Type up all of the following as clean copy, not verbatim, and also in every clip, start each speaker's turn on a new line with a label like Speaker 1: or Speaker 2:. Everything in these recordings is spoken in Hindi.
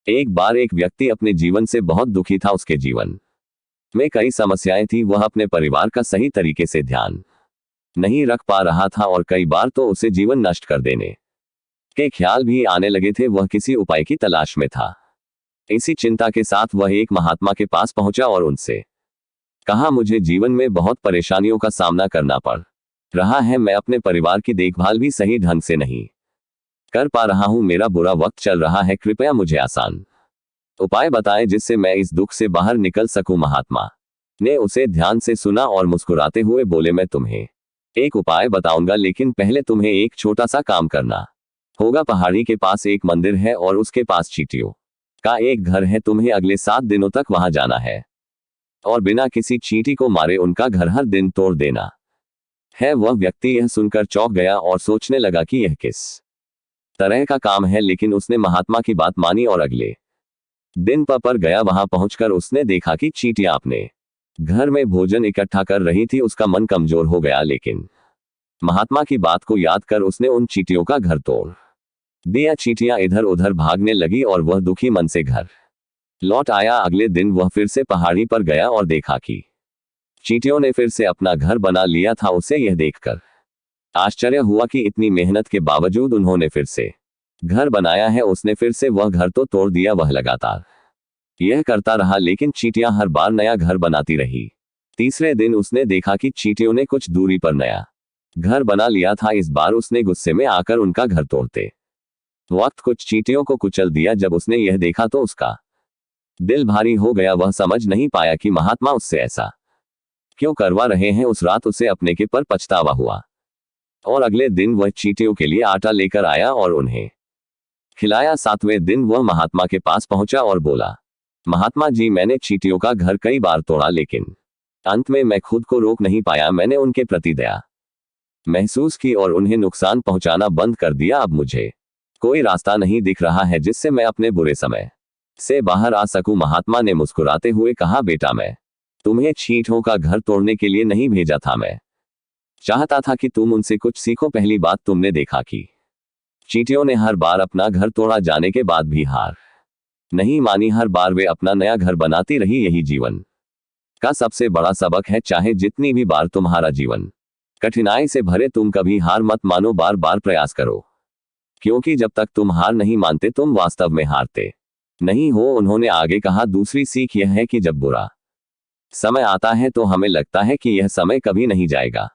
Speaker 1: एक बार एक व्यक्ति अपने जीवन से बहुत दुखी था। उसके जीवन में कई समस्याएं थी। वह अपने परिवार का सही तरीके से ध्यान नहीं रख पा रहा था और कई बार तो उसे जीवन नष्ट कर देने के ख्याल भी आने लगे थे। वह किसी उपाय की तलाश में था। इसी चिंता के साथ वह एक महात्मा के पास पहुंचा और उनसे कहा, मुझे जीवन में बहुत परेशानियों का सामना करना पड़ रहा है। मैं अपने परिवार की देखभाल भी सही ढंग से नहीं कर पा रहा हूं। मेरा बुरा वक्त चल रहा है। कृपया मुझे आसान उपाय बताएं जिससे मैं इस दुख से बाहर निकल सकूं। महात्मा ने उसे ध्यान से सुना और मुस्कुराते हुए बोले, मैं तुम्हें एक उपाय बताऊंगा, लेकिन पहले तुम्हें एक छोटा सा काम करना होगा। पहाड़ी के पास एक मंदिर है और उसके पास चींटियों का एक घर है। तुम्हें अगले 7 दिनों तक वहां जाना है और बिना किसी चींटी को मारे उनका घर हर दिन तोड़ देना है। वह व्यक्ति यह सुनकर चौंक गया और सोचने लगा कि यह किस तरह का काम है, लेकिन उसने महात्मा की बात मानी और अगले दिन पर गया। वहां पहुंचकर उसने देखा कि चींटियां अपने घर में भोजन इकट्ठा कर रही थी। उसका मन कमजोर हो गया, लेकिन महात्मा की बात को याद कर उसने उन चींटियों का घर तोड़ दिया। चींटियां इधर उधर भागने लगी और वह दुखी मन से घर लौट आया। अगले दिन वह फिर से पहाड़ी पर गया और देखा कि चींटियों ने फिर से अपना घर बना लिया था। उसे यह देखकर आश्चर्य हुआ कि इतनी मेहनत के बावजूद उन्होंने फिर से घर बनाया है। उसने फिर से वह घर तो तोड़ दिया। वह लगातार यह करता रहा, लेकिन चींटियां हर बार नया घर बनाती रही। तीसरे दिन उसने देखा कि चींटियों ने कुछ दूरी पर नया घर बना लिया था। इस बार उसने गुस्से में आकर उनका घर तोड़ते वक्त कुछ चींटियों को कुचल दिया। जब उसने यह देखा तो उसका दिल भारी हो गया। वह समझ नहीं पाया कि महात्मा उससे ऐसा क्यों करवा रहे हैं। उस रात उसे अपने के पर पछतावा हुआ और अगले दिन वह चींटियों के लिए आटा लेकर आया और उन्हें खिलाया। 7वें दिन वह महात्मा के पास पहुंचा और बोला, महात्मा जी, मैंने चींटियों का घर कई बार तोड़ा, लेकिन अंत में मैं खुद को रोक नहीं पाया। मैंने उनके प्रति दया महसूस की और उन्हें नुकसान पहुंचाना बंद कर दिया। अब मुझे कोई रास्ता नहीं दिख रहा है जिससे मैं अपने बुरे समय से बाहर आ सकूं। महात्मा ने मुस्कुराते हुए कहा, बेटा, मैं तुम्हें चींटियों का घर तोड़ने के लिए नहीं भेजा था। मैं चाहता था कि तुम उनसे कुछ सीखो। पहली बात तुमने देखा कि चींटियों ने हर बार अपना घर तोड़ा जाने के बाद भी हार नहीं मानी। हर बार वे अपना नया घर बनाती रही। यही जीवन का सबसे बड़ा सबक है। चाहे जितनी भी बार तुम्हारा जीवन कठिनाई से भरे, तुम कभी हार मत मानो। बार बार प्रयास करो, क्योंकि जब तक तुम हार नहीं मानते तुम वास्तव में हारते नहीं हो। उन्होंने आगे कहा, दूसरी सीख यह है कि जब बुरा समय आता है तो हमें लगता है कि यह समय कभी नहीं जाएगा,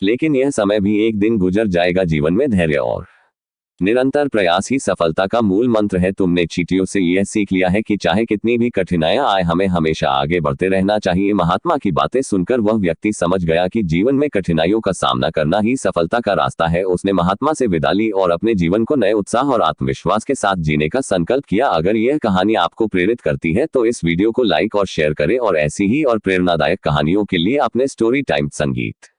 Speaker 1: लेकिन यह समय भी एक दिन गुजर जाएगा। जीवन में धैर्य और निरंतर प्रयास ही सफलता का मूल मंत्र है। तुमने चींटियों से यह सीख लिया है कि चाहे कितनी भी कठिनाइयां आए, हमें हमेशा आगे बढ़ते रहना चाहिए। महात्मा की बातें सुनकर वह व्यक्ति समझ गया कि जीवन में कठिनाइयों का सामना करना ही सफलता का रास्ता है। उसने महात्मा से विदा ली और अपने जीवन को नए उत्साह और आत्मविश्वास के साथ जीने का संकल्प किया। अगर यह कहानी आपको प्रेरित करती है तो इस वीडियो को लाइक और शेयर करें और ऐसी ही और प्रेरणादायक कहानियों के लिए अपने स्टोरी टाइम संगीत